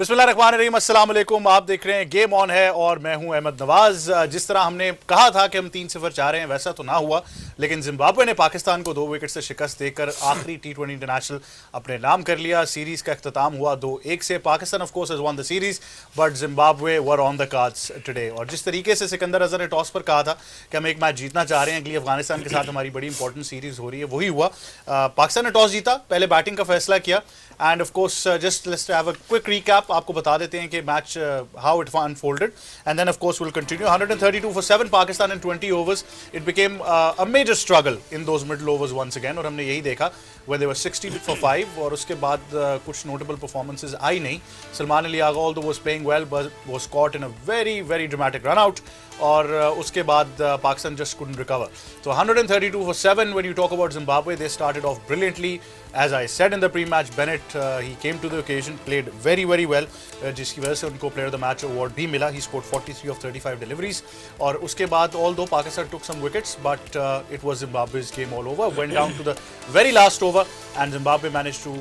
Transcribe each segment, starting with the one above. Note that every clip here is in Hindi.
बिस्मिल्लाहिर्रहमानिर्रहीम, अस्सलाम वालेकुम। आप देख रहे हैं गेम ऑन है और मैं हूं अहमद नवाज। जिस तरह हमने कहा था कि हम 3-0 चाह रहे हैं वैसा तो ना हुआ, लेकिन जिम्बाब्वे ने पाकिस्तान को 2 विकेट से शिकस्त देकर आखिरी T20 इंटरनेशनल अपने नाम कर लिया। सीरीज का अख्ताम हुआ 2-1 से। Pakistan of course has one the series but Zimbabwe were on the cards today. और जिस तरीके से सिकंदर अजहर ने टॉस पर कहा था कि हम एक मैच जीतना चाह रहे हैं, अगली अफगानिस्तान के साथ हमारी बड़ी इंपॉर्टेंट सीरीज हो रही है, वही हुआ। पाकिस्तान ने टॉस जीता, पहले बैटिंग का फैसला किया and of course just let's have a quick recap. आपको बता देते हैं कि match how it unfolded and then of course will continue. 132 for 7 Pakistan in 20 overs. It became a major struggle in those middle overs once again और हमने यही देखा where they were 60 for 5 और उसके बाद कुछ notable performances आई नहीं। सलमान अली आगा although was playing well but was caught in a very dramatic run out और उसके बाद Pakistan just couldn't recover. So 132 for 7 when you talk about Zimbabwe, they started off brilliantly. As I said in the pre-match, Bennett he came to the occasion, played very well, जिसकी वजह से उनको Player of the Match award भी मिला. He scored 43 of 35 deliveries और उसके बाद although Pakistan took some wickets but it was Zimbabwe's game all over. Went down to the very last over and Zimbabwe managed to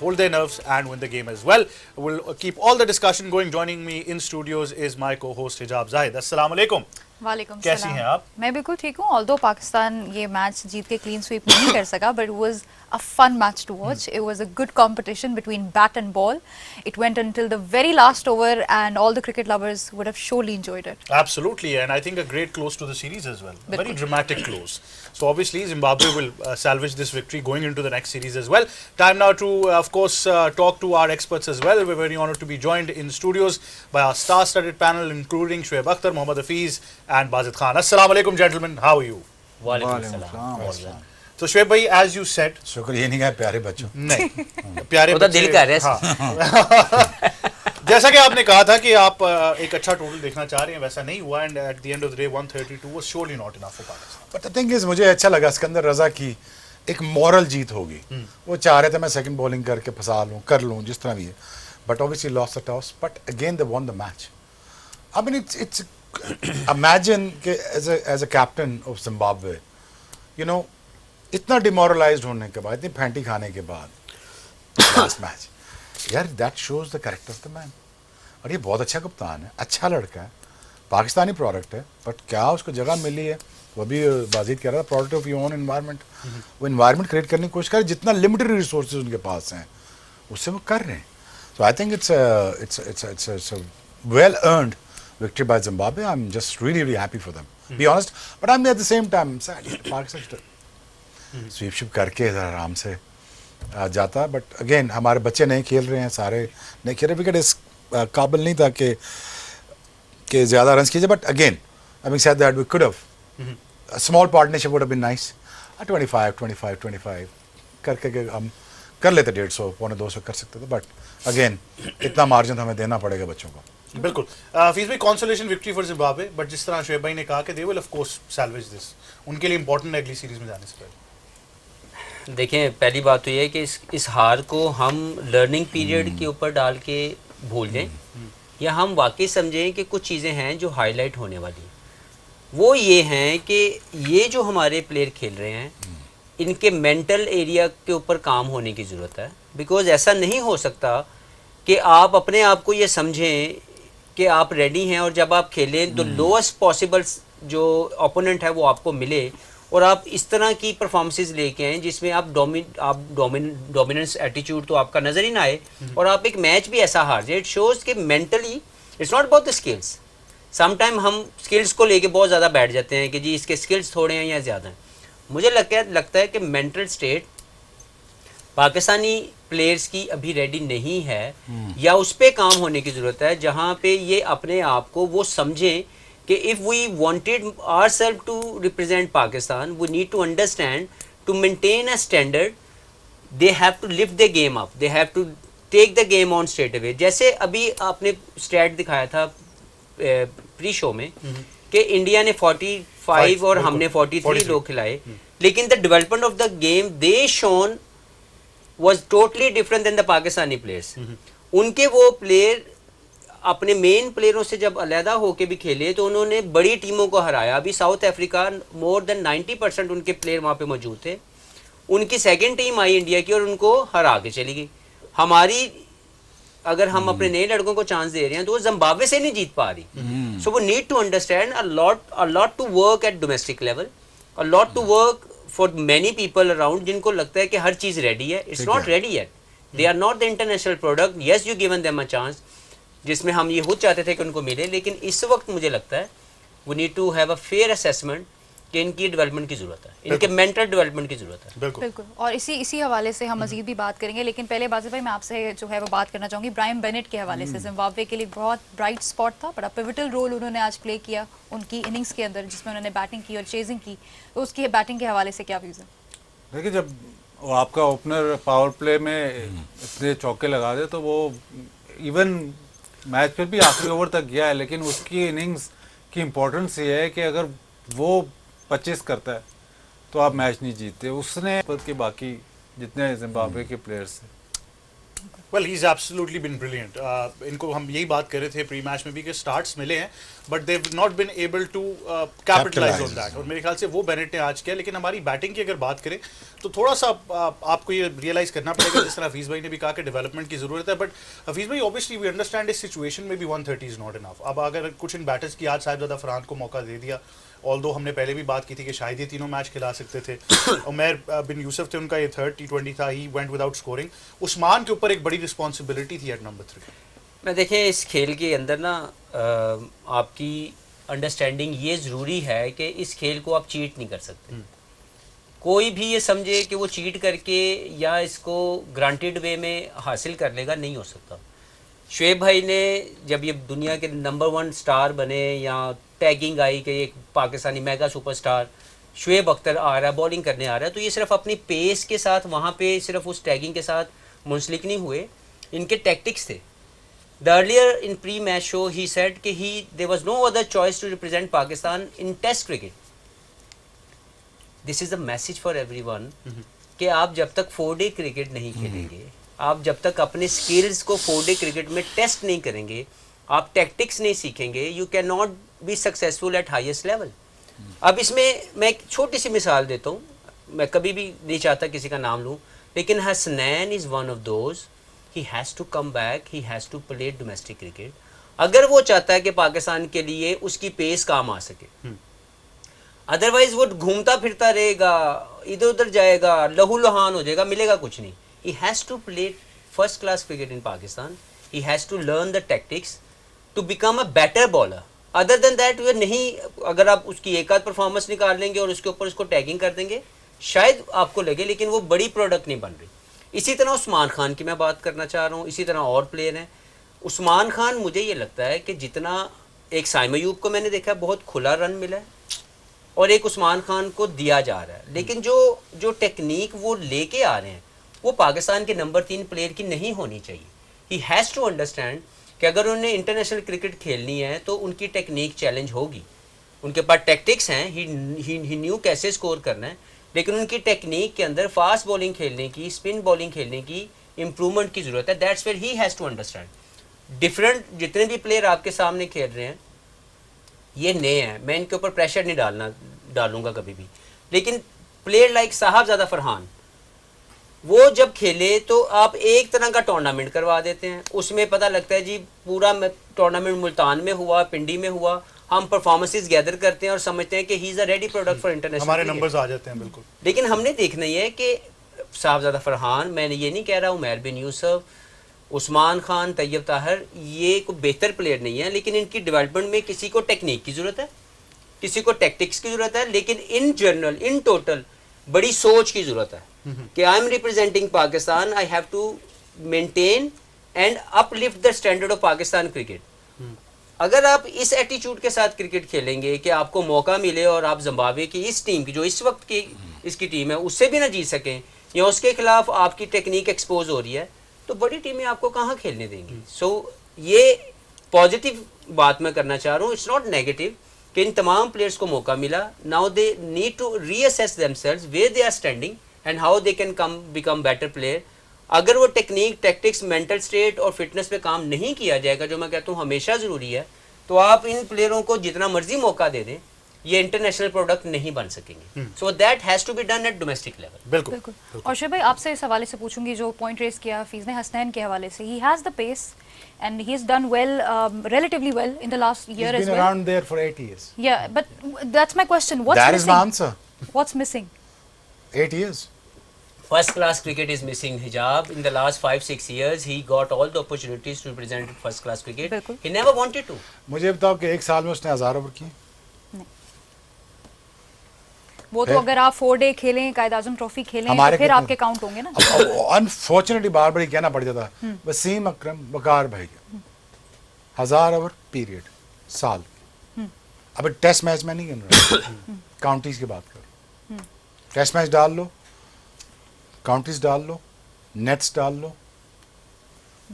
hold their nerves and win the game as well. We'll keep all the discussion going. Joining me in studios is my co-host Hijab Zahid. Assalamu alaikum. वालेकुम कैसी सलाम। हैं आप? मैं बिल्कुल ठीक हूँ। ऑल्दो पाकिस्तान ये मैच जीत के क्लीन स्वीप नहीं कर सका, but it was a fun match to watch. It was a good competition between bat and ball. It went until the very last over and all the cricket lovers would have surely enjoyed it. Absolutely, and I think a great close to the series as well. A very dramatic close. So obviously Zimbabwe will salvage this victory going into the next series as well. Time now to of course talk to our experts as well. We're very honored to be joined in studios by our star-studded panel including Shoaib Akhtar, Mohammad Hafiz and Bazid Khan. Assalamu alaikum gentlemen, how are you? वालेकुम सलाम। So Shoaib bhai, as you said, शुक्र ये नहीं कहा प्यारे बच्चों। नहीं प्यारे वो तो बच्चे, दिल का है। हाँ। जैसा कि आपने कहा था कि आप एक अच्छा टोटल देखना चाह रहे हैं, वैसा नहीं हुआ and at the end of the day 132 was surely not enough for Pakistan. But the thing is मुझे अच्छा लगा सिकंदर रजा की एक मॉरल जीत होगी। वो चाह रहे थे मैं सेकंड बॉलिंग करके फंसा लूँ, कर लूँ, जिस तरह भी है, but obviously lost the toss but again they won the match. I mean it's imagine कि as a captain of Zimbabwe, you know, इतना डिमोरलाइज्ड होने के बाद, इतनी फैंटी खाने के बाद लास्ट मैच, यार that shows the character of the man. और ये बहुत अच्छा कप्तान है, अच्छा लड़का है, पाकिस्तानी प्रोडक्ट है, बट क्या उसको जगह मिली है, वो भी बाजिद कह रहा था, product of your own environment. वो एनवायरनमेंट क्रिएट करने की कोशिश कर, जितना लिमिटेड रिसोर्सेज उनके पास हैं उससे वो कर रहे हैं। So I think it's well earned victory by Zimbabwe. I'm just really happy for them. Be honest, but I'm at the same time sad. Pakistan sweep करके आराम से जाता, but again हमारे बच्चे नहीं खेल रहे हैं, सारे नहीं खेल रहे, विकेट इस काबिल नहीं था कि ज़्यादा रन कीजिए, but again having said that, we could have a small partnership would have been nice. 25 करके हम कर लेते, 150 पौने 200 कर सकते थे, बट अगेन इतना मार्जिन हमें देना पड़ेगा बच्चों को। बिल्कुल। फीस भाई, consolation victory for Zimbabwe, but जिस तरह शोएब भाई ने कहा कि they will of course salvage this, उनके लिए इंपॉर्टेंट है अगली सीरीज में जाने से पहले। देखें, पहली बात तो ये है कि इस हार को हम लर्निंग पीरियड के ऊपर डाल के भूल जाएं, या हम वाकई समझें कि कुछ चीज़ें हैं जो हाईलाइट होने वाली हैं। वो ये हैं कि ये जो हमारे प्लेयर खेल रहे हैं, इनके मेंटल एरिया के ऊपर काम होने की ज़रूरत है। बिकॉज ऐसा नहीं हो सकता कि आप अपने आप को ये समझें कि आप रेडी हैं और जब आप खेलें तो लोएस्ट पॉसिबल जो ओपोनेंट है वो आपको मिले और आप इस तरह की परफॉर्मेंसेस लेके आएँ जिसमें आप डोमिनेंस एटीट्यूड तो आपका नज़र ही ना आए और आप एक मैच भी ऐसा हार जाए। इट शोज़ कि mentally it's not about the skills. Sometime हम स्किल्स को लेके बहुत ज़्यादा बैठ जाते हैं कि जी इसके स्किल्स थोड़े हैं या ज़्यादा हैं। मुझे लगता है कि मेंटल स्टेट पाकिस्तानी प्लेयर्स की अभी रेडी नहीं है, या उस पे काम होने की ज़रूरत है जहाँ पे ये अपने आप को वो समझें कि if we wanted ourselves to represent Pakistan, we need to understand to maintain a standard, they have to lift the game up, they have to take the game on straight away. जैसे अभी आपने स्टैट दिखाया था प्री शो में कि इंडिया ने 45 और हमने 43 लोग खिलाए, लेकिन the development of the game they shown was totally different than the Pakistani players. उनके वो प्लेयर अपने मेन प्लेयरों से जब अलहदा होके भी खेले तो उन्होंने बड़ी टीमों को हराया। अभी साउथ अफ्रीका मोर देन 90% उनके प्लेयर वहाँ पे मौजूद थे। उनकी सेकंड टीम आई इंडिया की और उनको हरा के चली गई। हमारी अगर हम अपने नए लड़कों को चांस दे रहे हैं तो वो जिम्बाब्वे से नहीं जीत पा रही. सो वो need to understand a lot to work at domestic level, a lot to work for many people around जिनको लगता है कि हर चीज रेडी है. It's not ready yet. They are not the international product. Yes, you given them a chance, जिसमें हम ये खुद चाहते थे कि उनको मिले, लेकिन इस वक्त मुझे लगता है we need to have a fair assessment कि इनकी डेवलपमेंट की जरूरत है, इनके मेंटल डेवलपमेंट की जरूरत है. बिल्कुल. बिल्कुल. और इसी हवाले से हम मजीद भी बात करेंगे, लेकिन पहले बासिफ भाई मैं आपसे जो है वो बात करना चाहूँगी ब्रायन बेनेट के हवाले से. जिम्बाब्वे के लिए बहुत ब्राइट स्पॉट था, बड़ा पिवटल रोल उन्होंने आज प्ले किया उनकी इनिंग्स के अंदर, जिसमें उन्होंने बैटिंग की और चेजिंग की. तो उसकी बैटिंग के हवाले से क्या व्यूज़ है? देखिए, जब वो आपका ओपनर पावर प्ले में इतने चौके लगा दे तो वो इवन मैच फिर भी आखिरी ओवर तक गया है, लेकिन उसकी इनिंग्स की इम्पोर्टेंस ये है कि अगर वो 25 करता है तो आप मैच नहीं जीतते. उसने के बाकी जितने जिम्बाब्वे के प्लेयर्स थे, well he is absolutely been brilliant. इनको हम यही बात कर रहे थे प्री मैच में भी कि स्टार्ट्स मिले हैं but they have not been able to capitalise on that, और मेरे ख्याल से वो बेनेट ने आज किया. लेकिन हमारी बैटिंग की अगर बात करें तो थोड़ा सा आपको ये रियलाइज करना पड़ेगा, जिस तरह हफीज़ भाई ने भी कहा कि डेवलपमेंट की जरूरत है. बट हफीज़ भाई ऑब्वियसली वी अंडरस्टैंड इस सिचुएशन में भी 130 इज नॉट इनफ. अब अगर कुछ इन बैटर्स की आज साहिबजादा फरहान को मौका दे दिया, ऑल्दो हमने पहले भी बात की थी कि शायद ये तीनों मैच खिला सकते थे. उमर बिन यूसुफ थे, उनका ये थर्ड T20 था, he went without scoring. Usman के ऊपर एक बड़ी रिस्पॉन्सिबिलिटी थी एट नंबर 3. मैं देखें, इस खेल के अंदर ना आपकी अंडरस्टैंडिंग ये ज़रूरी है कि इस खेल को आप चीट नहीं कर सकते. कोई भी ये समझे कि वो चीट करके या इसको ग्रांटेड वे में हासिल कर लेगा, नहीं हो सकता. शुएब भाई ने जब ये दुनिया के नंबर 1 स्टार बने या टैगिंग आई कि एक पाकिस्तानी मेगा सुपरस्टार शुएब अख्तर आ रहा है, बॉलिंग करने आ रहा है, तो ये सिर्फ अपनी पेस के साथ वहाँ पे सिर्फ उस टैगिंग के साथ मुंसलिक नहीं हुए, इनके टैक्टिक्स थे. The earlier in pre match show he said कि there was no other choice to represent Pakistan in test cricket. This is the message for everyone कि आप जब तक 4-डे क्रिकेट नहीं खेलेंगे, आप जब तक अपने स्किल्स को 4-डे क्रिकेट में टेस्ट नहीं करेंगे, आप टैक्टिक्स नहीं सीखेंगे, you can not be successful at highest level. अब इसमें मैं एक छोटी सी मिसाल देता हूँ, मैं कभी भी नहीं चाहता किसी का नाम लूँ, लेकिन Hasnain is one of those. He has to come back, he has to play domestic cricket. अगर वो चाहता है कि पाकिस्तान के लिए उसकी पेस काम आ सके, अदरवाइज वो घूमता फिरता रहेगा, इधर उधर जाएगा, लहू लुहान हो जाएगा, मिलेगा कुछ नहीं. He has to play first class cricket in Pakistan. He has to learn the tactics to become a better bowler. Other than that, वो नहीं, अगर आप उसकी एक आध परफॉर्मेंस निकाल लेंगे और उसके ऊपर उसको टैगिंग कर देंगे, शायद आपको लगे, लेकिन वो बड़ी प्रोडक्ट नहीं बन रही. इसी तरह उस्मान खान की मैं बात करना चाह रहा हूँ, इसी तरह और प्लेयर हैं. उस्मान खान, मुझे ये लगता है कि जितना एक साइम अयूब को मैंने देखा बहुत खुला रन मिला है और एक उस्मान खान को दिया जा रहा है, लेकिन जो टेक्निक वो लेके आ रहे हैं वो पाकिस्तान के नंबर 3 प्लेयर की नहीं होनी चाहिए. ही हैज़ टू अंडरस्टैंड कि अगर उन्हें इंटरनेशनल क्रिकेट खेलनी है तो उनकी टेक्निक चैलेंज होगी. उनके पास टैक्टिक्स हैं, ही न्यू कैसे स्कोर करना है, लेकिन उनकी टेक्निक के अंदर फास्ट बॉलिंग खेलने की, स्पिन बॉलिंग खेलने की इम्प्रूवमेंट की ज़रूरत है. That's where he has to understand. Different जितने भी प्लेयर आपके सामने खेल रहे हैं ये नए हैं, मैं इनके ऊपर प्रेशर नहीं डालूंगा कभी भी, लेकिन प्लेयर लाइक साहबजादा फरहान, वो जब खेले तो आप एक तरह का टूर्नामेंट करवा देते हैं. उसमें पता लगता है जी पूरा टूर्नामेंट मुल्तान में हुआ, पिंडी में हुआ, हम परफॉर्मेंसेस गैदर करते हैं और समझते हैं कि ही is a ready product for international. हमारे नंबर्स आ जाते हैं. बिल्कुल. लेकिन हमने देखना ही है कि साहबजादा फरहान, मैंने ये नहीं कह रहा हूँ उमर बिन यूसुफ, उस्मान खान, तैयब ताहिर, ये कोई बेहतर प्लेयर नहीं है, लेकिन इनकी डेवलपमेंट में किसी को टेक्निक की ज़रूरत है, किसी को टैक्टिक्स की ज़रूरत है, लेकिन इन जनरल, इन टोटल बड़ी सोच की ज़रूरत है कि I am representing Pakistan, I have to maintain and uplift the standard of Pakistan cricket. अगर आप इस एटीट्यूड के साथ क्रिकेट खेलेंगे कि आपको मौका मिले और आप जिम्बाब्वे की इस टीम की, जो इस वक्त की इसकी टीम है, उससे भी ना जीत सकें या उसके खिलाफ आपकी टेक्निक एक्सपोज हो रही है, तो बड़ी टीमें आपको कहाँ खेलने देंगी. सो ये पॉजिटिव बात मैं करना चाह रहा हूँ, इट्स नॉट नेगेटिव, कि इन तमाम प्लेयर्स को मौका मिला. Now they need to reassess themselves where they are standing and how they can become better player. अगर वो टेक्निक, टैक्टिक्स, मेंटल स्टेट और फिटनेस पे काम नहीं किया जाएगा, जो मैं कहता हूँ हमेशा ज़रूरी है, तो आप इन प्लेयरों को जितना मर्जी मौका दे दें, ये इंटरनेशनल प्रोडक्ट नहीं बन सकेंगे. So that has to be done at domestic level. बिल्कुल बिल्कुल. और शोएब भाई आपसे इस हवाले से पूछूंगी जो पॉइंट रेस किया हफीज ने हसनैन के हवाले से. He has the pace and he has done well, relatively well in the last year He's as been well. around there for 8 years. Yeah, but that's my question. What's That is missing? my answer. What's missing? 8 years. First class cricket is missing Hijab. In the last 5-6 years, he got all the opportunities to represent first class cricket. बिल्कुल. He never wanted to. मुझे बताओ कि एक साल में उसने 1000 ओवर किए. वो तो अगर आप 4 डे खेलें, कायद आजम ट्रॉफी खेलें तो फिर कितने- आपके काउंट होंगे ना. अनफॉर्चुनेटली बार बार कहना पड़ जाता. वसीम अकरम वकार भाई 1000 ओवर पीरियड साल. अब टेस्ट मैच में नहीं गिन रहा, काउंटीज की बात करो. टेस्ट मैच डाल लो, काउंटीज डाल लो, नेट्स डाल लो,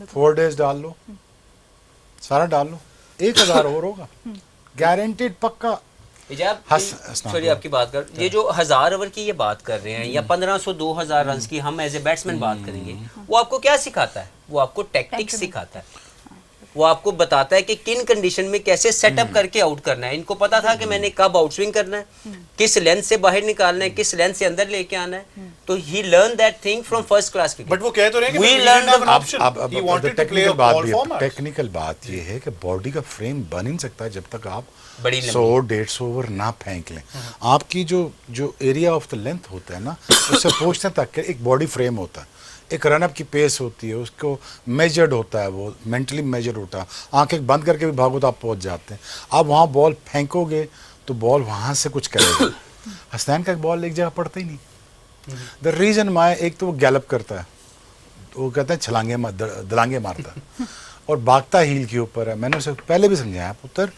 4 डेज डाल लो, सारा डाल लो, 1000 ओवर होगा गारंटेड पक्का. हिजाब हंस- सॉरी आपकी बात कर, ये जो 1000 ओवर की ये बात कर रहे हैं या 1500-2000 रन की हम एज ए बैट्समैन बात करेंगे, वो आपको क्या सिखाता है? वो आपको टैक्टिक्स सिखाता है. वो आपको बताता है कि किन कंडीशन में कैसे सेटअप करके आउट करना है. इनको पता था कि मैंने कब आउट स्विंग करना है, किस लेंथ से बाहर निकालना है, किस लेंथ से अंदर लेके आना है. तो he learn that thing from first class cricket. But वो कह तो रहे हैं कि We he didn't learned have an the- option. He wanted to play all formats. Technical बात ये है कि बॉडी का फ्रेम बन ही नहीं सकता जब तक आप बड़ी लंबी। 100-150 ओवर ना फेंक लें. आपकी जो एरिया ऑफ द लेंथ होता है ना, उससे पहुंचने तक के एक बॉडी फ्रेम होता है, एक रनअप की पेस होती है, उसको मेजर्ड होता है, वो मेंटली मेजर होता है. आंखें बंद करके भी भागो तो आप पहुंच जाते हैं. आप वहाँ बॉल फेंकोगे तो बॉल वहाँ से कुछ करेगा. हसनैन का बॉल एक जगह पड़ता ही नहीं. द रीजन माय, एक तो वो गैलप करता है, वो कहते हैं छलांगे दलांगे मारता है और भागता हील के ऊपर है. मैंने उसे पहले भी समझाया, पुत्र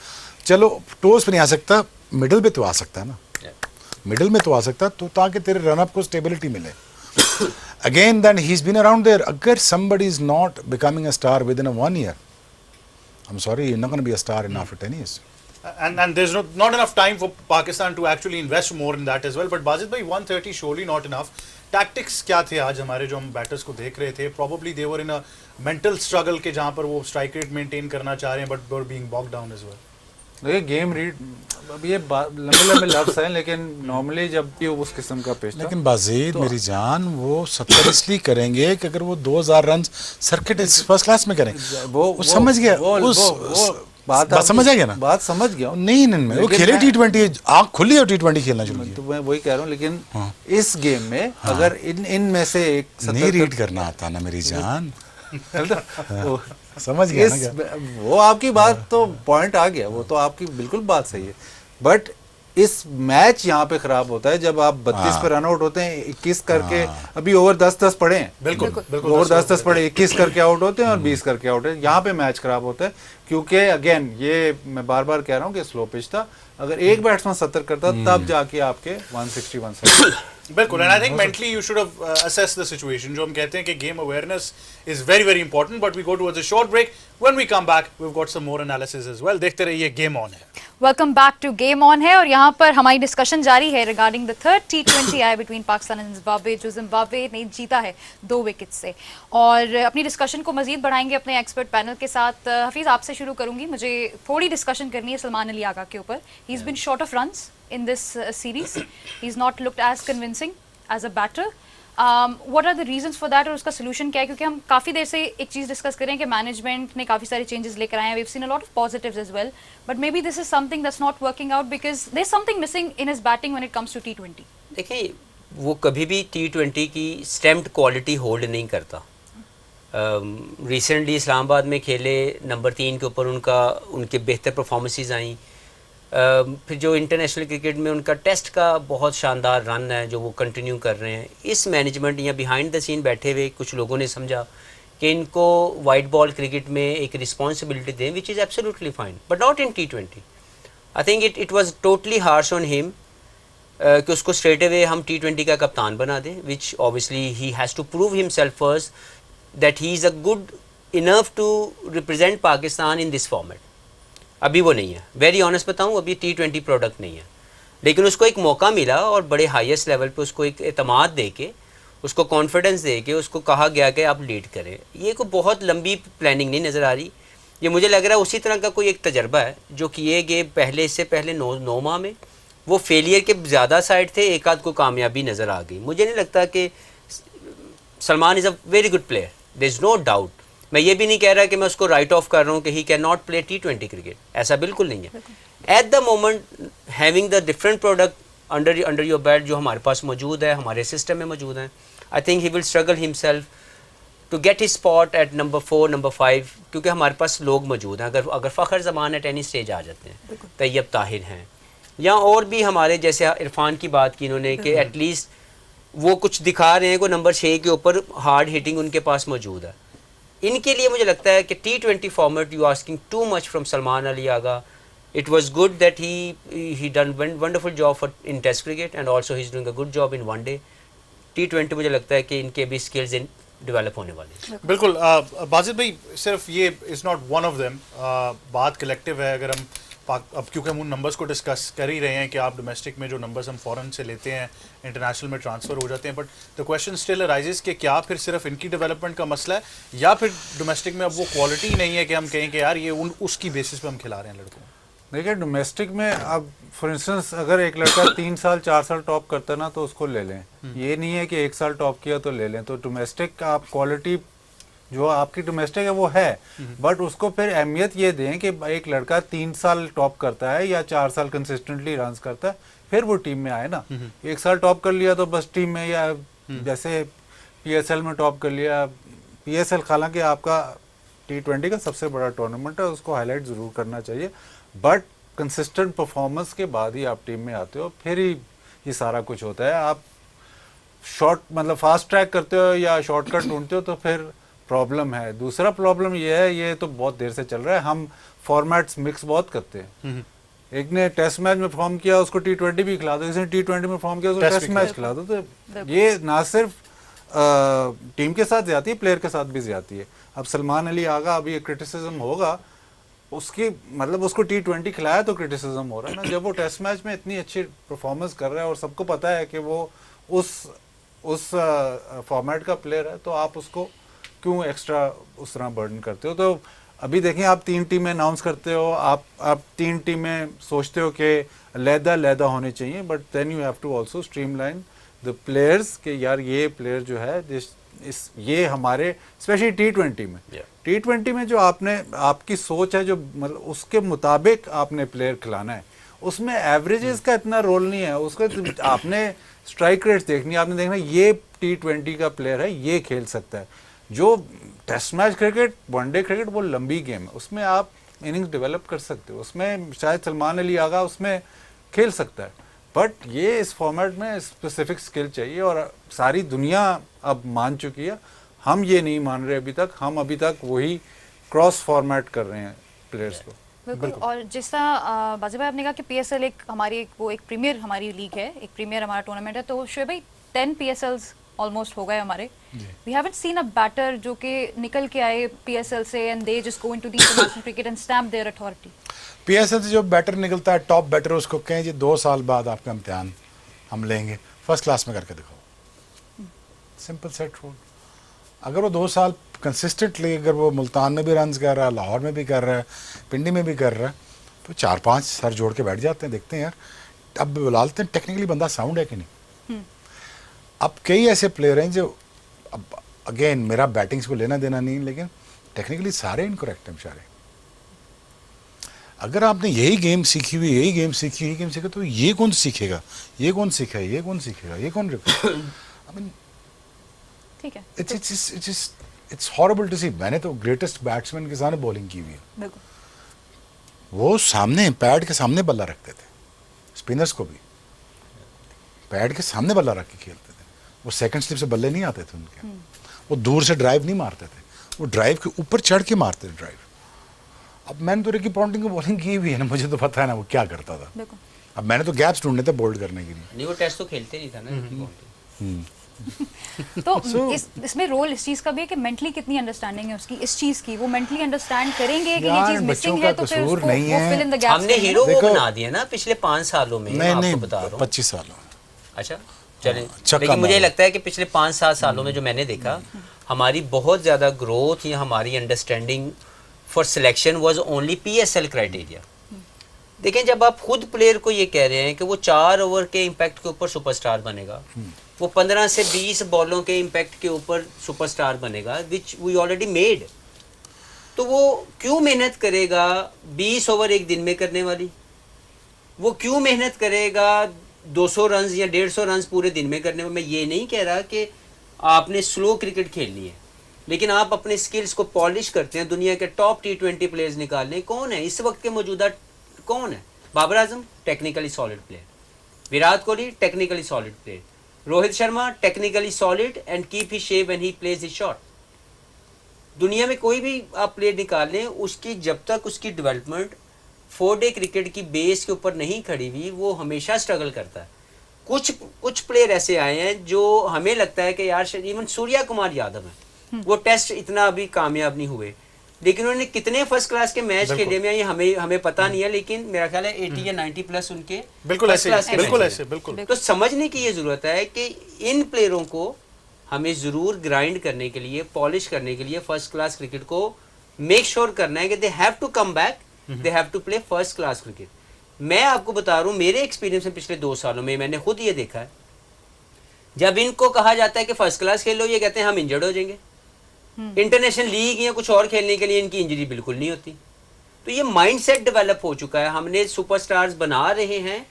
चलो टोस पे नहीं आ सकता, मिडिल पे तो आ सकता है ना, मिडिल में तो आ सकता है, तो ताकि तेरे रनअप को स्टेबिलिटी मिले. Again, then he's been around there. अगर somebody is not becoming a star within a 1 year, I'm sorry, you're not going to be a star in after 10 years. And there's not enough time for Pakistan to actually invest more in that as well. But Bazid bhai, 130 surely not enough. Tactics क्या थे आज हमारे जो हम बैटर्स को देख रहे थे? Probably they were in a mental struggle के जहाँ पर वो strike rate maintain करना चाह रहे हैं, but were being bogged down as well. देखिए गेम रीड, अब ये लंबे लंबे लफ्ज़ हैं, लेकिन नॉर्मली जब भी उस किस्म का पेश था, लेकिन बाजीद मेरी जान, वो 70 इसलिए करेंगे कि अगर वो 2000 रन सर्किट फर्स्ट क्लास में करें, वो समझ गया, बात समझ आ गया ना, बात समझ गया हूँ. नहीं इनमें वो खेले T20, आँख खुली और T20 खेलना शुरू तो किया. मैं वही कह रहा हूँ, लेकिन इस गेम में अगर इन में से एक नहीं रीड करना आता ना मेरी जान, समझ गया ना क्या? वो आपकी बात तो पॉइंट आ गया, वो तो आपकी बिल्कुल बात सही है. बट इस मैच यहाँ पे खराब होता है जब आप 32 पे रन आउट होते हैं, 21 करके, अभी ओवर 10-10 पड़े हैं, बिल्कुल बिल्कुल ओवर 10-10 पड़े, 21 करके आउट होते हैं और 20 करके आउट है. यहाँ पे मैच खराब होता है क्योंकि अगेन ये मैं बार बार कह रहा हूँ कि स्लो पिच था. अगर एक बैट्समैन 70 करता तब जाके आपके 160-170. बिल्कुल. And I think mentally you should have assess the situation. जो हम कहते हैं कि game awareness is very very important. But we go towards a short break. When we come back we have got some more analysis as well. देखते रहिए गेम ऑन है. Welcome back to game on है और यहाँ पर हमारी डिस्कशन जारी है regarding the third T20 I between Pakistan and Zimbabwe, जो जिम्बाब्वे ने जीता है 2 विकेट से. और अपनी डिस्कशन को मजीद बढ़ाएंगे अपने एक्सपर्ट पैनल के साथ. हफीज आपसे शुरू करूंगी, मुझे थोड़ी डिस्कशन करनी है सलमान अली आगा के ऊपर. He is been short of runs in this series. He is not looked as convincing as a batter. What are the reasons for that और उसका सोल्यूशन क्या है? क्योंकि हम काफ़ी देर से एक चीज़ डिस्कस करें कि मैनेजमेंट ने काफ़ी सारे चेंजेस लेकर आए हैं. We have seen a lot of positives as well, but maybe this is something that's not working out because there is something missing in his batting when it comes to T20. देखिए, वो कभी भी T20 की स्टैम्प्ड क्वालिटी होल्ड नहीं करता. रिसेंटली इस्लामाबाद में खेले, नंबर 3 के ऊपर उनके बेहतर परफॉर्मेंसेस आई. फिर जो इंटरनेशनल क्रिकेट में उनका टेस्ट का बहुत शानदार रन है जो वो कंटिन्यू कर रहे हैं. इस मैनेजमेंट या बिहाइंड द सीन बैठे हुए कुछ लोगों ने समझा कि इनको वाइट बॉल क्रिकेट में एक रिस्पॉन्सिबिलिटी दें, which is absolutely fine, but not in T20. I think it was totally harsh on him कि उसको स्ट्रेट अवे हम T20 का कप्तान बना दें, which obviously he has to prove himself first that he is a good enough to represent Pakistan in this format. अभी वो नहीं है, वेरी ऑनेस्ट बताऊं, अभी T20 प्रोडक्ट नहीं है. लेकिन उसको एक मौका मिला और बड़े हाईएस्ट लेवल पे उसको एक एतमाद दे के, उसको कॉन्फिडेंस दे के उसको कहा गया कि आप लीड करें. ये कोई बहुत लंबी प्लानिंग नहीं नज़र आ रही. ये मुझे लग रहा है उसी तरह का कोई एक तजर्बा है जो किए गए इससे पहले 9 माह में वो फेलियर के ज़्यादा साइड थे, एक आध को कामयाबी नज़र आ गई। मुझे नहीं लगता कि Salman is a very good player, there is no doubt. मैं ये भी नहीं कह रहा कि मैं उसको राइट ऑफ कर रहा हूँ कि he can not play T20 cricket, ऐसा बिल्कुल नहीं है। Eight the moment having the different product under your belt जो हमारे पास मौजूद है, हमारे सिस्टम में मौजूद है, I think he will struggle himself to get his spot at number 4 number 5, क्योंकि हमारे पास लोग मौजूद हैं। अगर Fakhar Zaman at any stage आ जाते हैं, तैयब ताहिर हैं या और भी हमारे जैसे इरफान की बात की इन्होंने कि एटलीस्ट वो कुछ दिखा रहे हैं को नंबर 6 के ऊपर हार्ड हिटिंग उनके पास मौजूद है। इनके लिए मुझे लगता है कि T20 format you asking too much from Salman Ali Agha. It was good that he done wonderful job for in Test cricket and also he's doing a good job in one day. T20 मुझे लगता है कि इनके भी स्किल्स डेवलप होने वाले हैं। बिल्कुल बाजिद भाई, सिर्फ ये is not one of them, बात कलेक्टिव है। अगर हम अब क्योंकि हम उन नंबर्स को डिस्कस कर ही रहे हैं कि आप डोमेस्टिक में जो नंबर्स हम फॉरेन से लेते हैं इंटरनेशनल में ट्रांसफ़र हो जाते हैं, but the question still arises कि क्या फिर सिर्फ इनकी डेवलपमेंट का मसला है या फिर डोमेस्टिक में अब वो क्वालिटी ही नहीं है कि हम कहें कि यार ये उसकी बेसिस पे हम खिला रहे हैं लड़कों को। देखिए डोमेस्टिक में अब फॉर इंस्टेंस अगर एक लड़का 3 साल 4 साल टॉप करता है ना तो उसको ले लें, ये नहीं है कि 1 साल टॉप किया तो ले लें। तो डोमेस्टिक आप क्वालिटी जो आपकी डोमेस्टिक है वो है, बट उसको फिर अहमियत ये दें कि एक लड़का 3 साल टॉप करता है या 4 साल कंसिस्टेंटली रन करता है, फिर वो टीम में आए ना। 1 साल टॉप कर लिया तो बस टीम में, या जैसे PSL में टॉप कर लिया। PSL हालांकि आपका T20 का सबसे बड़ा टूर्नामेंट है, उसको हाईलाइट ज़रूर करना चाहिए, बट कंसिस्टेंट परफॉर्मेंस के बाद ही आप टीम में आते हो, फिर ही ये सारा कुछ होता है। आप शॉर्ट मतलब फास्ट ट्रैक करते हो या शॉर्टकट ढूंढते हो तो फिर प्रॉब्लम है। दूसरा प्रॉब्लम ये है, ये तो बहुत देर से चल रहा है, हम फॉर्मेट्स मिक्स बहुत करते हैं। एक ने टेस्ट मैच में परफॉर्म किया उसको T20 भी खिला दो, किसी ने T20 में परफॉर्म किया उसको टेस्ट मैच खिला दो। तो ये ना सिर्फ टीम के साथ ज्यादा है, प्लेयर के साथ भी ज्यादा है। अब सलमान अली आगा अभी क्रिटिसिज्म होगा उसकी, मतलब उसको T20 खिलाया तो क्रिटिसिज्म हो रहा है ना, जब वो टेस्ट मैच में इतनी अच्छी परफॉर्मेंस कर रहा है और सबको पता है कि वो उस फॉर्मेट का प्लेयर है, तो आप उसको क्यों एक्स्ट्रा उस तरह बर्डन करते हो। तो अभी देखें, आप 3 टीमें अनाउंस करते हो, आप 3 टीमें सोचते हो कि लहदा होने चाहिए, but then you have to also streamline the players कि यार ये प्लेयर जो है ये हमारे स्पेशली T20 में T20 में जो आपकी सोच है, जो मतलब उसके मुताबिक आपने प्लेयर खिलाना है, उसमें एवरेजेस का इतना रोल नहीं है। उसका आपने स्ट्राइक रेट्स देखनी है, आपने देखना ये T20 का प्लेयर है, ये खेल सकता है। जो test match cricket, one day cricket वो लंबी गेम है, उसमें आप इनिंग्स डेवलप कर सकते हो, उसमें शायद सलमान अली आगा उसमें खेल सकता है, बट ये इस फॉर्मेट में स्पेसिफिक स्किल चाहिए और सारी दुनिया अब मान चुकी है। हम ये नहीं मान रहे अभी तक, हम अभी तक वही क्रॉस फॉर्मेट कर रहे हैं प्लेयर्स को। बिल्कुल। और जिस तरह बाजी भाई आपने कहा कि PSL एक हमारी एक प्रीमियर हमारी लीग है, एक प्रीमियर हमारा टूर्नामेंट है, तो शोएब भाई 10 PSLs ऑलमोस्ट हो गए हमारे। We haven't seen a batter जो कि निकल के आए PSL से and they just go into the international cricket and stamp their authority. PSL से जो बैटर निकलता है, टॉप बैटर, उसको कहें जी 2 साल बाद आपका इम्तिहान हम लेंगे, फर्स्ट क्लास में करके दिखाओ। Simple set rule. अगर वो 2 साल कंसिस्टेंटली, अगर वो मुल्तान में भी रन कर रहा है, लाहौर में भी कर रहा है, पिंडी में भी कर रहा है, तो 4-5 सर जोड़ के बैठ जाते हैं, देखते हैं यार अब बुला लेते हैं टेक्निकली बंदा साउंड है कि नहीं। अब कई ऐसे प्लेयर हैं जो, अब अगेन मेरा बैटिंग्स को लेना देना नहीं, लेकिन टेक्निकली सारे इनकरेक्ट हैं बेचारे। अगर आपने यही गेम सीखी हुई, यही गेम सीखा, तो ये कौन सीखेगा, ये कौन सीखेगा, ये कौन सीखेगा, ये कौन आई मीन ठीक है, इट्स हॉरिबल टू सी। मैंने तो ग्रेटेस्ट बैट्समैन के सामने बॉलिंग की हुई है, वो सामने पैड के सामने बल्ला रखते थे, स्पिनर्स को भी पैड के सामने बल्ला रख के खेलते थे। वो सेकंड स्लिप से बल्ले नहीं आते थे उनके, वो दूर से ड्राइव नहीं मारते थे, वो ड्राइव के ऊपर चढ़ के मारते थे ड्राइव। अब मैंने तो रिकी पॉन्टिंग को बॉलिंग की हुई है ना, मुझे तो पता है ना वो क्या करता था। अब मैंने तो गैप्स ढूंढने थे बोल्ड करने के लिए। नहीं, वो टेस्ट तो खेलते नहीं था ना रिकी पॉन्टिंग। तो इसमें रोल इस चीज का भी है कि मेंटली कितनी अंडरस्टैंडिंग है उसकी इस चीज की, वो मेंटली अंडरस्टैंड करेंगे कि ये चीज मिसिंग है, तो फिर उसको वो फिल इन द गैप्स। हमने हीरो वो बना दिया ना पिछले 5 सालों में। नहीं, आपको बता रहा हूं 25 सालों। अच्छा चलें, लेकिन मुझे लगता है कि पिछले 5-7 सालों में जो मैंने देखा, हमारी बहुत ज़्यादा ग्रोथ या हमारी understanding for selection was only PSL criteria. देखें, जब आप खुद प्लेयर को ये कह रहे हैं कि वो 4 ओवर के इम्पैक्ट के ऊपर सुपरस्टार बनेगा, वो 15 से 20 बॉलों के इम्पैक्ट के ऊपर सुपरस्टार बनेगा, विच वी ऑलरेडी मेड, तो वो क्यों मेहनत करेगा 20 ओवर एक दिन में करने वाली? वो क्यों मेहनत करेगा 200 रन या 150 रन पूरे दिन में करने में? मैं ये नहीं कह रहा कि आपने स्लो क्रिकेट खेलनी है, लेकिन आप अपने स्किल्स को पॉलिश करते हैं, दुनिया के टॉप T20 प्लेयर्स निकाल लें। कौन है इस वक्त के मौजूदा, कौन है? Babar Azam technically solid player, Virat Kohli technically solid player, Rohit Sharma technically solid and keep his shape when he plays his shot. दुनिया में कोई भी आप प्लेयर निकाल लें, उसकी जब तक उसकी डेवलपमेंट 4-डे क्रिकेट की बेस के ऊपर नहीं खड़ी हुई, वो हमेशा स्ट्रगल करता है। कुछ प्लेयर ऐसे आए हैं जो हमें लगता है कि यार, इवन सूर्या कुमार यादव है, वो टेस्ट इतना अभी कामयाब नहीं हुए, लेकिन उन्होंने कितने फर्स्ट क्लास के मैच खेले में, ये हमें पता नहीं है, लेकिन मेरा ख्याल है 80 या 90 प्लस उनके बिल्कुल first ऐसे, class के बिल्कुल match ऐसे, हैं। बिल्कुल। तो समझने की ये जरूरत है कि इन प्लेयरों को हमें जरूर ग्राइंड करने के लिए, पॉलिश करने के लिए, फर्स्ट क्लास क्रिकेट को मेक श्योर करना है कि they have to come back, they have to play first class cricket. मैं आपको बता रहा हूँ, मेरे एक्सपीरियंस में पिछले 2 सालों में मैंने खुद ये देखा है, जब इनको कहा जाता है कि फर्स्ट क्लास खेलो, ये कहते हैं हम इंजर्ड हो जाएंगे। इंटरनेशनल लीग या कुछ और खेलने के लिए इनकी इंजरी बिल्कुल नहीं होती। तो ये माइंडसेट डेवलप हो चुका है, हमने सुपरस्टार्स बना रहे हैं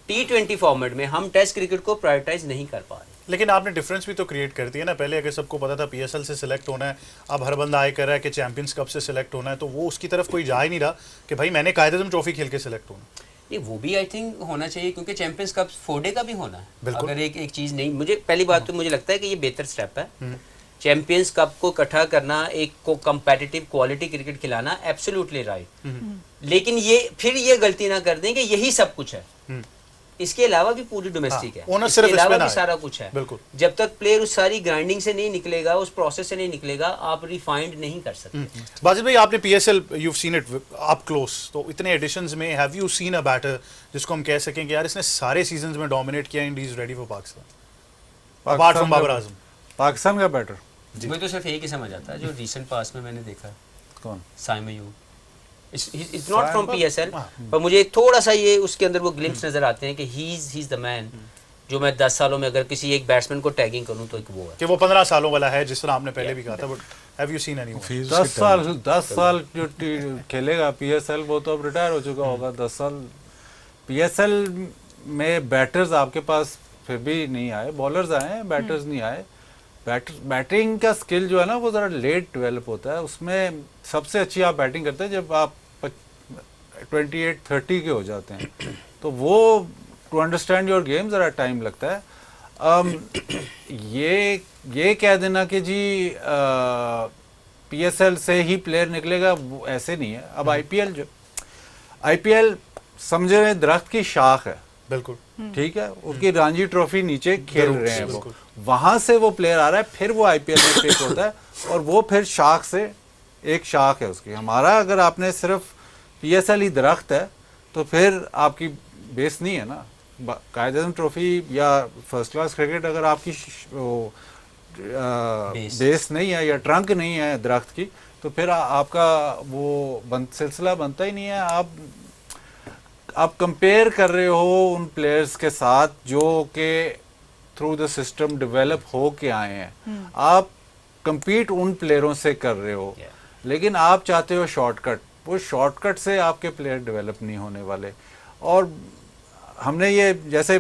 T20 फॉर्मेट में, हम टेस्ट क्रिकेट को प्रायोरिटाइज नहीं कर पा रहे। लेकिन आपने डिफरेंस भी तो क्रिएट कर दिया ना। पहले अगर सबको पता था PSL से सिलेक्ट होना है, अब हर बंदा आए कर रहा है कि चैंपियंस कप से सिलेक्ट होना है, तो वो उसकी तरफ कोई जा ही नहीं रहा कि भाई मैंने कायदे ट्रॉफी खेल के सिलेक्ट होना। नहीं, वो भी आई थिंक होना चाहिए, क्योंकि चैंपियंस कप 4-डे का भी होना है। बिल्कुल। अगर एक चीज़ नहीं, मुझे पहली बात तो मुझे लगता है कि ये बेहतर स्टेप है। चैंपियंस कप को इकट्ठा करना, एक को कम्पेटिटिव क्वालिटी क्रिकेट खिलाना, एब्सोल्युटली राइट। लेकिन ये फिर ये गलती ना कर दें कि यही सब कुछ है, इसके अलावा भी पूरी डोमेस्टिक है, owner इसके सिर्फ इस पे अलावा ना भी आए। सारा कुछ है। बिल्कुल। जब तक प्लेयर उस सारी ग्राइंडिंग से नहीं निकलेगा, उस प्रोसेस से नहीं निकलेगा, आप रिफाइंड नहीं कर सकते। बाजिद भाई, आपने PSL, you seen it up close, तो इतने एडिशंस में have you seen a batter जिसको हम कह सकें कि यार इसने सारे सीजंस में डोमिनेट किया, and is ready for Pakistan apart from Babar Azam? Pakistan का बैटर मुझे तो सिर्फ एक ही समझ आता है जो रिसेंट पास में मैंने देखा है, कौन? Saim Ayub. It's not from Saim PSL, पर मुझे थोड़ा सा ये उसके अंदर वो ग्लिम्स नजर आते हैं कि ही इज द मैन, जो मैं 10 सालों में अगर किसी एक बैट्समैन को टैगिंग करूं तो एक वो है कि वो 15 सालों वाला है, जिस तरह आपने पहले भी कहा था, but have you scene anyone? 10 साल जो खेलेगा PSL, वो तो अब रिटायर हो चुका होगा। 10 साल PSL में बैटर्स आपके पास फिर भी नहीं आए, बॉलर्स आए हैं, बैटर्स नहीं आए। बैटिंग का स्किल जो है ना, वो ज़रा लेट डेवलप होता है। उसमें सबसे अच्छी आप बैटिंग करते हैं जब आप 28-30 के हो जाते हैं, तो वो टू अंडरस्टैंड योर गेम ज़रा टाइम लगता है। ये कह देना कि जी PSL से ही प्लेयर निकलेगा, वो ऐसे नहीं है। अब IPL समझे रहे दरख्त की शाख है, बिल्कुल ठीक है, उसकी रणजी ट्रॉफी नीचे खेल जरूर, रहे हैं वो, बिल्कुल। वहां से वो प्लेयर आ रहा है, फिर वो IPL में पिक होता है, और वो फिर शाख से एक शाख है उसकी। हमारा अगर आपने सिर्फ PSL ही दरख्त है, तो फिर आपकी बेस नहीं है ना। कायदे ट्रॉफी या फर्स्ट क्लास क्रिकेट अगर आपकी बेस नहीं है या ट्रंक नहीं है दरख्त की, तो फिर आपका वो सिलसिला बनता ही नहीं है। आप कंपेयर कर रहे हो उन प्लेयर्स के साथ जो कि थ्रू द सिस्टम डेवलप हो के आए हैं। आप compete उन प्लेयरों से कर रहे हो, लेकिन आप चाहते हो शॉर्टकट। वो शॉर्टकट से आपके प्लेयर डेवलप नहीं होने वाले। और हमने ये जैसे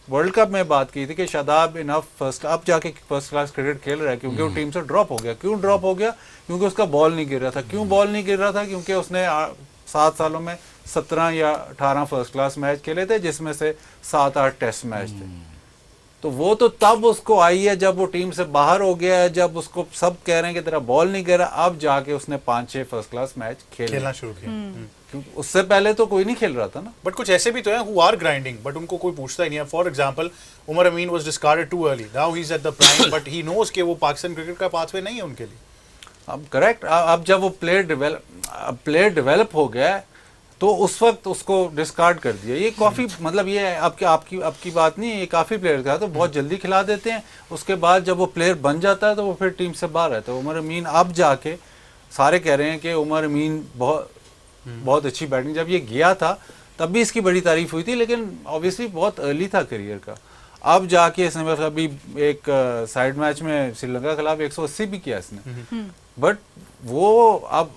वर्ल्ड कप में बात की थी कि शादाब इनफ अब जाके फर्स्ट क्लास क्रिकेट खेल रहा है, क्योंकि वो टीम से ड्रॉप हो गया। क्यों ड्रॉप हो गया? क्योंकि उसका बॉल नहीं गिर रहा था। क्यों बॉल नहीं गिर रहा था? क्योंकि उसने 7 सालों में 17 या 18 फर्स्ट क्लास मैच खेले थे, जिसमें से 7-8 टेस्ट मैच थे। तो वो तो तब उसको आई है जब वो टीम से बाहर हो गया है, जब उसको सब कह रहे हैं कि तेरा बॉल नहीं गिरा, अब जाके उसने 5-6 फर्स्ट क्लास मैच खेलना शुरू किया। क्योंकि उससे पहले तो कोई नहीं खेल रहा था ना। बट कुछ ऐसे भी तो हैं हु आर ग्राइंडिंग, बट उनको कोई पूछता ही नहीं है। For example, Umar Amin was discarded too early, now he is at the prime, but he knows कि वो पाकिस्तान क्रिकेट का पाथवे नहीं है उनके लिए। अब करेक्ट, अब जब वो प्लेयर डेवलप हो गया है, तो उस वक्त उसको डिस्कार्ड कर दिया। ये काफ़ी मतलब ये आपकी बात नहीं है, ये काफ़ी प्लेयर का तो बहुत जल्दी खिला देते हैं। उसके बाद जब वो प्लेयर बन जाता है तो वो फिर टीम से बाहर रहता है। उमर अमीन अब जाके सारे कह रहे हैं कि उमर अमीन बहुत अच्छी बैटिंग, जब ये गया था तब भी इसकी बड़ी तारीफ हुई थी, लेकिन ऑब्वियसली बहुत अर्ली था करियर का। अब जाके इसने अभी एक साइड मैच में श्रीलंका के खिलाफ 180 भी किया इसने, बट वो अब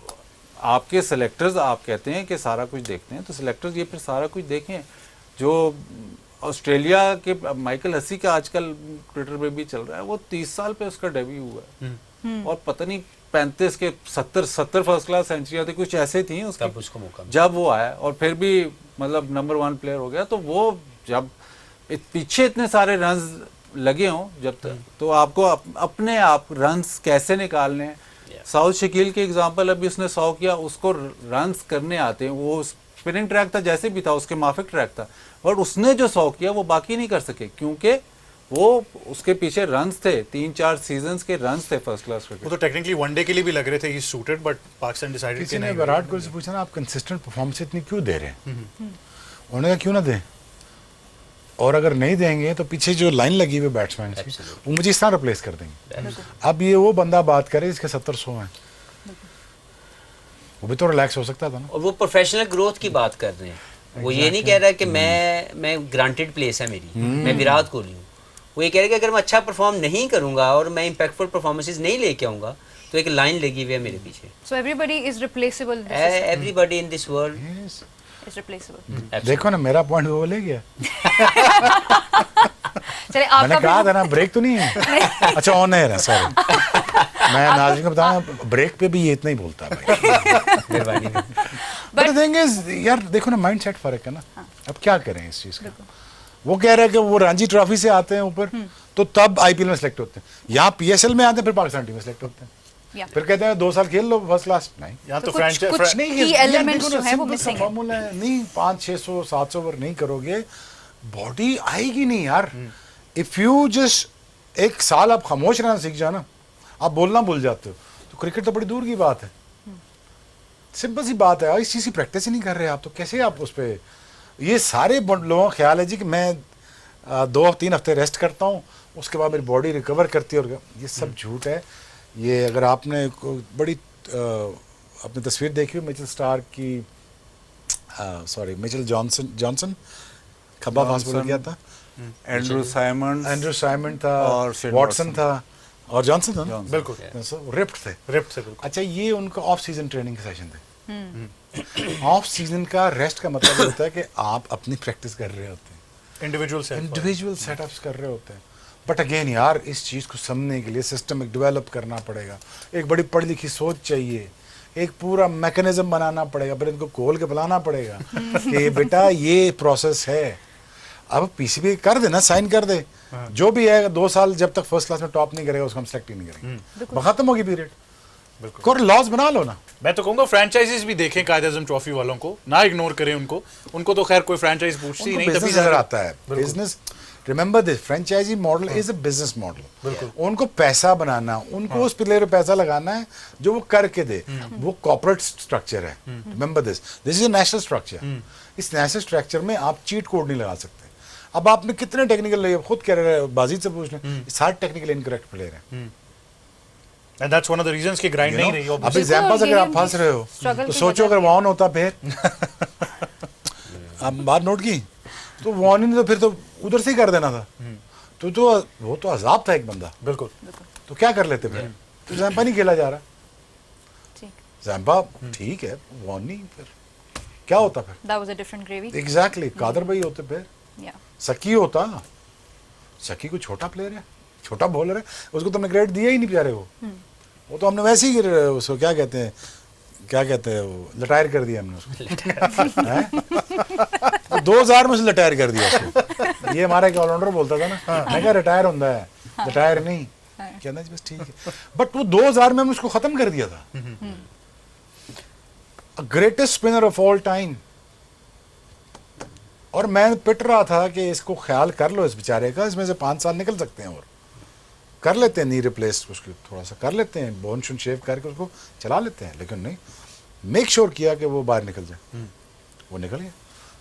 आपके सेलेक्टर्स आप कहते हैं कि सारा कुछ देखते हैं, तो सेलेक्टर्स ये फिर सारा कुछ देखें। जो ऑस्ट्रेलिया के माइकल हसी का आजकल ट्विटर पे भी चल रहा है, वो 30 साल पे उसका डेब्यू हुआ है और पता नहीं 35 के 70 फर्स्ट क्लास सेंचुरी थी, कुछ ऐसे थी उसकी, तब उसको मौका जब वो आया और फिर भी मतलब नंबर 1 प्लेयर हो गया। तो वो जब पीछे इतने सारे रन्स लगे हों जब तक, तो आपको अपने आप रन्स कैसे निकालने हैं। साउथ शकील के एग्जांपल, अभी उसने 100 किया, उसको रन्स करने आते हैं, वो स्पिनिंग ट्रैक था जैसे भी था, उसके माफिक ट्रैक था, और उसने जो 100 किया वो बाकी नहीं कर सके क्योंकि वो उसके पीछे रन्स थे, 3-4 सीजन्स के रन्स थे फर्स्ट क्लास क्रिकेट। वो तो टेक्निकली वनडे के लिए भी लग रहे थे ही सूटेड, बट पाकिस्तान डिसाइडेड किसी कि ने नहीं। विराट कोहली से पूछा ना, आप कंसिस्टेंट परफॉर्मेंस इतनी क्यों दे रहे हैं? उन्होंने कहा क्यों ना दें, और अगर नहीं देंगे तो पीछे जो लाइन लगी हुई बैट्समैन की वो मुझे इस तरह रिप्लेस कर देंगे। अब ये वो बंदा बात करे जिसके 70-100 हैं, वो भी तो रिलैक्स हो सकता था ना। और वो प्रोफेशनल ग्रोथ की बात कर रहे हैं। वो ये नहीं कह रहा है कि मैं ग्रांटेड प्लेस है मेरी, मैं विराट कोहली हूँ। वो ये कह रहे हैं कि अगर मैं अच्छा परफॉर्म नहीं करूंगा और मैं इम्पैक्टफुल परफॉर्मेंसेस नहीं लेके आऊंगा तो एक लाइन लगी हुई है मेरे पीछे। So everybody is replaceable. Everybody in this world Yes. Is replaceable. देखो ना, मेरा पॉइंट वो ले गया। चलिए मैंने आपका कहा भी था ना ब्रेक तो नहीं है। अच्छा ऑन एयर है, सॉरी। मैं नाज़रीन को बताऊं, ब्रेक पे भी ये इतना ही बोलता है भाई। मेहरबानी। बट द थिंग इज यार, देखो ना, माइंडसेट फर्क है ना। अब क्या करें इस चीज का? वो कह रहे हैं कि वो रणजी ट्रॉफी से आते हैं ऊपर, तो तब आईपीएल में सेलेक्ट होते हैं, यहाँ पीएसएल में आते हैं, फिर पाकिस्तान टीम में सेलेक्ट होते हैं, Yeah. फिर कहते हैं 2 साल खेल लो फर्स्ट क्लास। नहीं, यहाँ तो तो कुछ फ्रेंचाइज key elements जो हैं वो missing हैं। फॉर्मूला है नहीं, 500-600 ओवर नहीं करोगे, बॉडी आएगी नहीं यार। इफ यू जस्ट 1 साल आप खामोश रहना सीख जाओ ना, आप बोलना भूल जाते हो, तो क्रिकेट तो बड़ी दूर की बात है। सिंपल सी बात है, इस चीज़ की प्रैक्टिस ही नहीं कर रहे आप, तो कैसे आप उस पर? ये सारे लोगों का ख्याल है जी कि मैं 2-3 हफ्ते रेस्ट करता हूँ, उसके बाद मेरी बॉडी रिकवर करती है, और ये सब झूठ है। ये अगर आपने बड़ी अपनी तस्वीर देखी हो मिचेल स्टार्क की, सॉरी मिचेल जॉनसन खब्बा फास्ट बॉलर किया था, एंड्रू साइमन था, और शेन वॉटसन था, और जॉनसन था ना, बिल्कुल रिप्ड थे। रिप्ट से बिल्कुल। अच्छा, ये उनका ऑफ सीजन ट्रेनिंग के सेशन थे। ऑफ सीजन का रेस्ट का मतलब ये होता है कि आप अपनी प्रैक्टिस कर रहे होते हैं, इंडिविजुअल सेटअप्स कर रहे होते हैं। बट अगेन यार, इस चीज़ को समझने के लिए सिस्टम एक डेवलप करना पड़ेगा, एक बड़ी पढ़ी लिखी सोच चाहिए, एक पूरा मैकेनिज्म बनाना पड़ेगा, फिर इनको खोल के बुलाना पड़ेगा कि बेटा ये प्रोसेस है। अब पीसीबी कर दे ना, साइन कर दे, जो भी है 2 साल जब तक फर्स्ट क्लास में टॉप नहीं करेगा उसको हम सेलेक्ट ही नहीं करेंगे, खत्म होगी पीरियड। बिल्कुल, लॉस बना लो ना। मैं तो कहूंगा फ्रेंचाइजीज भी देखें कायदे आज़म ट्रॉफी वालों को, ना इग्नोर करें उनको तो खैर कोई फ्रेंचाइज पूछती ही नहीं, तभी बिजनेस नजर आता है। Business, remember this, franchise model is a business model. उनको पैसा बनाना, उनको उस प्लेयर पे पैसा लगाना है जो वो करके दे, वो कॉर्पोरेट स्ट्रक्चर है। Remember this is a national structure. इस नेशनल स्ट्रक्चर में आप चीट कोड नहीं लगा सकते। अब आपने कितने टेक्निकल, खुद कह रहे हैं, बाजीद से पूछ लें, 60 टेक्निकल इनकरेक्ट प्लेयर हैं। And that's one of the reasons कि ग्राइंड नहीं रही। अब एग्जांपल्स अगर आप फंस रहे हो तो सोचो अगर वॉन होता फिर आप बात नोट की, तो वॉन ही नहीं, तो फिर तो उधर से ही कर देना था। तो वो तो अजाब था एक बंदा। बिल्कुल। तो क्या कर लेते फिर? तो जैम्पा नहीं खेला जा रहा, ठीक। जैम्पा ठीक है, वॉन नहीं, फिर क्या होता फिर? That was a different gravy. Exactly, Qadir भाई होते फिर, Yeah. सकी होता। सकी कोई छोटा प्लेयर है, छोटा बॉलर है, उसको तुमने क्रेडिट दिया ही नहीं बेचारे को। वो तो हमने वैसे ही उसको क्या कहते हैं वो लटायर कर दिया हमने उसको। हैं? 2000 में से लटायर कर दिया उसको। ये हमारा एक ऑलराउंडर बोलता था ना, मैं क्या रिटायर होता है, लटायर नहीं, कहना बस ठीक है। बट वो 2000 में हमने उसको खत्म कर दिया था। Greatest spinner of all time. और मैं पिट रहा था कि इसको ख्याल कर लो इस बेचारे का, इसमें से 5 साल निकल सकते हैं, और कर लेते हैं, नी रिप्लेस उसको थोड़ा सा कर लेते हैं, बोन शुन शेव करके उसको चला लेते हैं, लेकिन नहीं, मेक श्योर किया कि वो बाहर निकल जाए। वो निकल गया।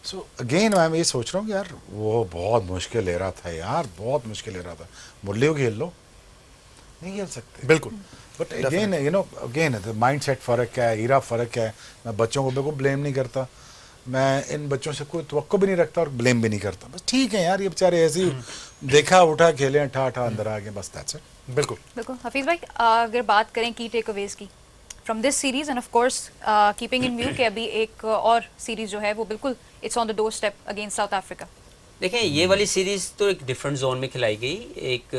सो अगेन मैं ये सोच रहा हूँ कि यार वो बहुत मुश्किल ले रहा था यार, बहुत मुश्किल ले रहा था। मुरली को खेल लो, नहीं खेल सकते बिल्कुल। But again again mind set फ़र्क है, हीरा फ़र्क है। मैं बच्चों को बिल्कुल ब्लेम नहीं करता, मैं इन बच्चों से कोई तवक्को भी नहीं रखता और ब्लेम भी नहीं करता, बस ठीक है यार ये बेचारे ऐसे ही देखा उठा खेले ठा ठा अंदर आ गए, बस दैट्स इट। बिल्कुल बिल्कुल हफीज भाई, अगर बात करें की टेक अवेज की from this series and of course keeping in view कि अभी एक और सीरीज जो है वो बिल्कुल it's on the door step against south Africa. देखें ये वाली सीरीज़ तो एक डिफरेंट जोन में खिलाई गई। एक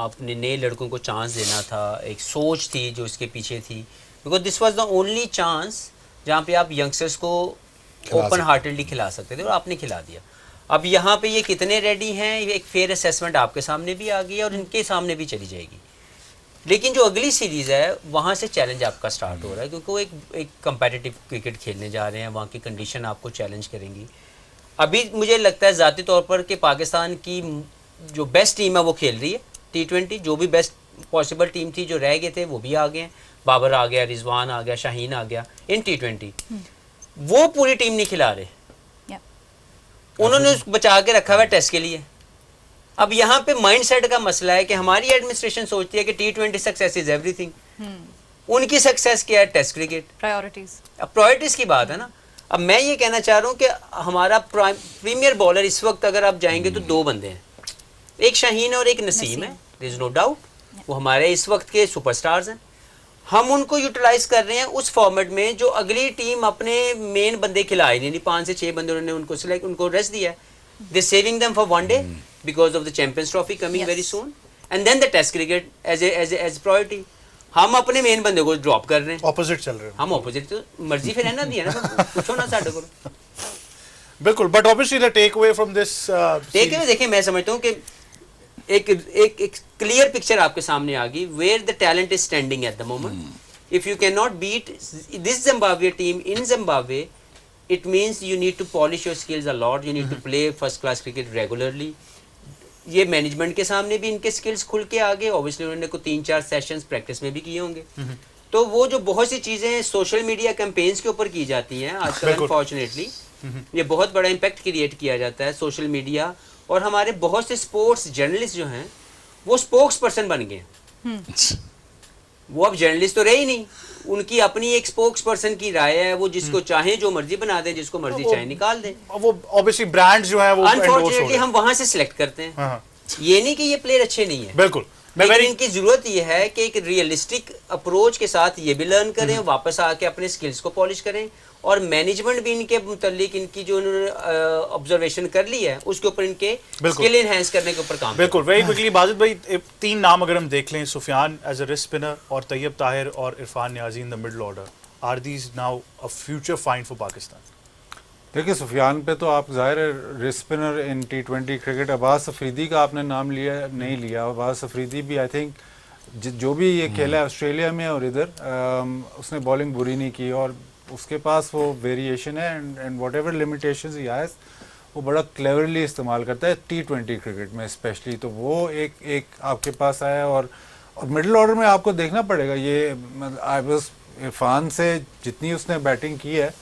आपने नए लड़कों को चांस देना था, एक सोच थी जो इसके पीछे थी, because this was the only chance जहाँ पे आप यंगस्टर्स को खिला ओपन सकते। हार्टेडली खिला सकते थे और आपने खिला दिया। अब यहाँ पे ये कितने रेडी हैं, ये एक फेयर असेसमेंट आपके सामने भी आ गई है और इनके सामने भी चली जाएगी। लेकिन जो अगली सीरीज़ है वहाँ से चैलेंज आपका स्टार्ट हो रहा है, क्योंकि वो एक कंपेटिटिव क्रिकेट खेलने जा रहे हैं, वहाँ की कंडीशन आपको चैलेंज करेंगी। अभी मुझे लगता है ज़ाती तौर पर कि पाकिस्तान की जो बेस्ट टीम है वो खेल रही है T20। जो भी बेस्ट पॉसिबल टीम थी, जो रह गए थे वो भी आ गए हैं। बाबर आ गया, रिजवान आ गया, शाहीन आ गया इन T20। वो पूरी टीम नहीं खिला रहे, उन्होंने बचा के रखा हुआ है टेस्ट के लिए। अब यहाँ पे माइंडसेट का मसला है कि हमारी एडमिनिस्ट्रेशन सोचती है कि T20 सक्सेस इज एवरीथिंग। उनकी सक्सेस क्या है? Test cricket. प्रायोरिटीज। अब प्रायोरिटीज की बात है ना। अब मैं ये कहना चाह रहा हूँ कि हमारा प्रीमियर बॉलर इस वक्त अगर आप जाएंगे तो दो बंदे हैं, एक शाहीन और एक नसीम है, देयर इज नो डाउट। वो हमारे इस वक्त के सुपरस्टार्स हैं। हम उनको यूटिलाइज कर रहे हैं उस फॉर्मेट में जो अगली टीम अपने मेन बंदे खिलाए नहीं, 5 से 6 बंदे उन्होंने उनको सिलेक्ट, उनको रेस्ट दिया है। They saving them for one day because of the champions trophy coming very soon, and then the test cricket as priority. हम अपने मेन बंदे को ड्रॉप कर रहे हैं, ऑपोजिट चल रहे हैं। हम ऑपोजिट तो मर्जी फिर है ना दी है ना, पूछो ना साढ़े को। बिल्कुल, but obviously the take away from this देखिए मैं समझता हूँ कि एक क्लियर पिक्चर आपके सामने आ गई where the talent is standing at the moment. If you can not beat this Zimbabwe team in Zimbabwe, it means you need to polish your skills a lot, you need to play first class cricket regularly. ये मैनेजमेंट के सामने भी इनके स्किल्स खुल के आ गए, ऑब्वियसली उन्होंने को 3-4 सेशंस प्रैक्टिस में भी किए होंगे। तो वो जो बहुत सी चीजें सोशल मीडिया कैंपेन्स के ऊपर की जाती हैं आजकल, बिल्कुल। अनफॉर्चुनेटली ये बहुत बड़ा इम्पैक्ट क्रिएट किया जाता है सोशल मीडिया, और हमारे बहुत से स्पोर्ट्स जर्नलिस्ट जो हैं वो स्पोक्स पर्सन बन गए हैं। वो अब जर्नलिस्ट तो रहे ही नहीं, उनकी अपनी एक स्पोक्स पर्सन की राय है, वो जिसको चाहे जो मर्जी बना दे, जिसको मर्जी चाहे निकाल दे। वो ऑब्वियसली ब्रांड जो है वो endorse हो अनफॉर्चुनेटली रहे हैं। हम वहां से सिलेक्ट करते हैं। हाँ, ये नहीं कि ये प्लेयर अच्छे नहीं है, बिल्कुल। मैं लेकिन very इनकी जरूरत ये है कि एक रियलिस्टिक अप्रोच के साथ ये भी लर्न करें, वापस आके अपने स्किल्स को पॉलिश करें, और मैनेजमेंट भी इनके मुतालिक इनकी जो उन्होंने ऑब्जर्वेशन कर ली है उसके ऊपर इनके बिल्कुल। स्किल एनहांस करने के ऊपर काम बिल्कुल। वेरी क्विकली बाजिद भाई, 3 नाम अगर हम देख लें, Sufiyan as a wrist spinner और तैयब ताहिर और Irfan Niazi in the middle order, are these now a future find for Pakistan? देखिए सुफियान पे तो आप जाहिर है wrist spinner in T20 cricket. Abbas Afridi का आपने नाम लिया नहीं लिया। अब्बास अफरीदी भी आई थिंक जो भी ये खेला है ऑस्ट्रेलिया में और इधर, उसने बॉलिंग बुरी नहीं की, और उसके पास वो वेरिएशन है and what ever limitation he has वो बड़ा क्लेवरली इस्तेमाल करता है T20 क्रिकेट में स्पेशली। तो वो एक आपके पास आया, और मिडिल ऑर्डर में आपको देखना पड़ेगा। ये आई वाज इरफान से जितनी उसने बैटिंग की है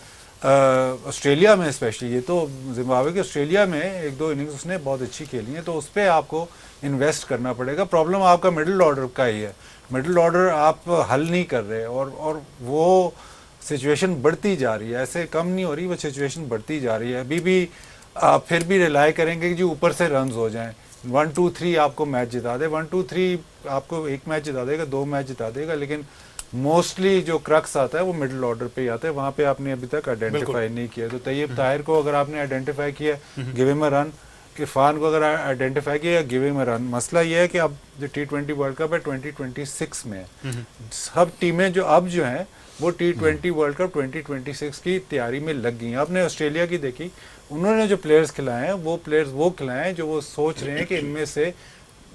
ऑस्ट्रेलिया में स्पेशली, ये तो जिम्बाब्वे के ऑस्ट्रेलिया में 1-2 इनिंग्स उसने बहुत अच्छी खेली है, तो उस पर आपको इन्वेस्ट करना पड़ेगा। प्रॉब्लम आपका मिडिल ऑर्डर का ही है, मिडिल ऑर्डर आप हल नहीं कर रहे, और वो सिचुएशन बढ़ती जा रही है, ऐसे कम नहीं हो रही, वो सिचुएशन बढ़ती जा रही है। अभी भी आप फिर भी रिलाई करेंगे कि जी ऊपर से रन्स हो जाएं, 1-2-3 आपको मैच जिता दे, 1-2-3 आपको 1 मैच जिता देगा, 2 मैच जिता देगा, लेकिन मोस्टली जो क्रक्स आता है वो मिडिल ऑर्डर पे ही आता है, वहाँ पे आपने अभी तक आइडेंटिफाई नहीं किया। तो तैयब ताहिर को अगर आपने आइडेंटिफाई किया, give him a run. Irfan को अगर आइडेंटिफाई किया, गिव हिम अ रन। मसला ये है कि अब जो T20 वर्ल्ड कप है 2026 में है, सब टीमें जो अब जो हैं वो T20 वर्ल्ड कप 2026 की तैयारी में लग गई हैं। आपने ऑस्ट्रेलिया की देखी, उन्होंने जो प्लेयर्स खिलाए हैं वो प्लेयर्स वो खिलाए हैं जो वो सोच रहे हैं कि इनमें से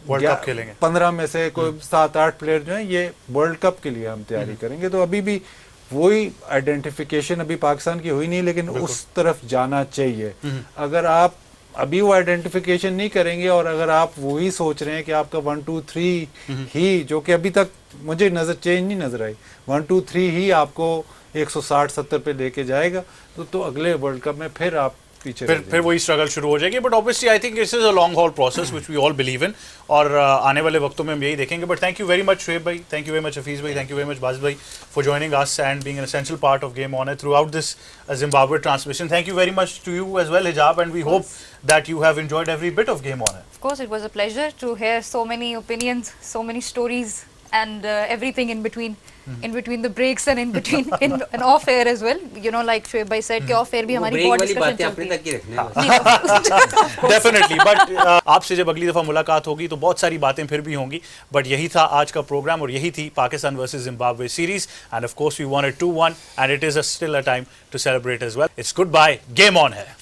वर्ल्ड कप खेलेंगे, 15 में से कोई 7-8 प्लेयर जो हैं ये वर्ल्ड कप के लिए हम तैयारी करेंगे। तो अभी भी वही आइडेंटिफिकेशन अभी पाकिस्तान की हुई नहीं, लेकिन उस तरफ जाना चाहिए। अगर आप अभी वो आइडेंटिफिकेशन नहीं करेंगे और अगर आप वही सोच रहे हैं कि आपका 1-2-3 ही, जो कि अभी तक मुझे चेंज नहीं नजर आई, 1-2-3 ही आपको 160-70 पे लेके जाएगा, तो अगले वर्ल्ड कप में फिर आप पीछे फिर वही स्ट्रगल शुरू हो जाएगी. But obviously I think this is a long haul process which we all believe in, और आने वाले वक्तों में हम यही देखेंगे. But thank you very much Shoaib भाई, thank you very much Hafeez भाई, thank you very much Baz भाई for joining us and being an essential part of game on throughout this Zimbabwe transmission. Thank you very much to you as well, Hijab, and we hope that you have enjoyed every bit of Game On. Of course, it was a pleasure to hear so many opinions, so many stories, and everything in between. In between the breaks and in between and off air as well. You know, like Shoaib bhai said, कि off air भी हमारी ब्रेक बहुत वाली discussion बातें अपने चलती तक ही रखने हैं बस। है. डेफिनेटली. बट आपसे जब अगली दफा मुलाकात होगी तो बहुत सारी बातें फिर भी होंगी. बट यही था आज का प्रोग्राम और यही थी Pakistan versus Zimbabwe series. And of course we won it 2-1 and it is still a time to celebrate as well. It's good bye. Game on है.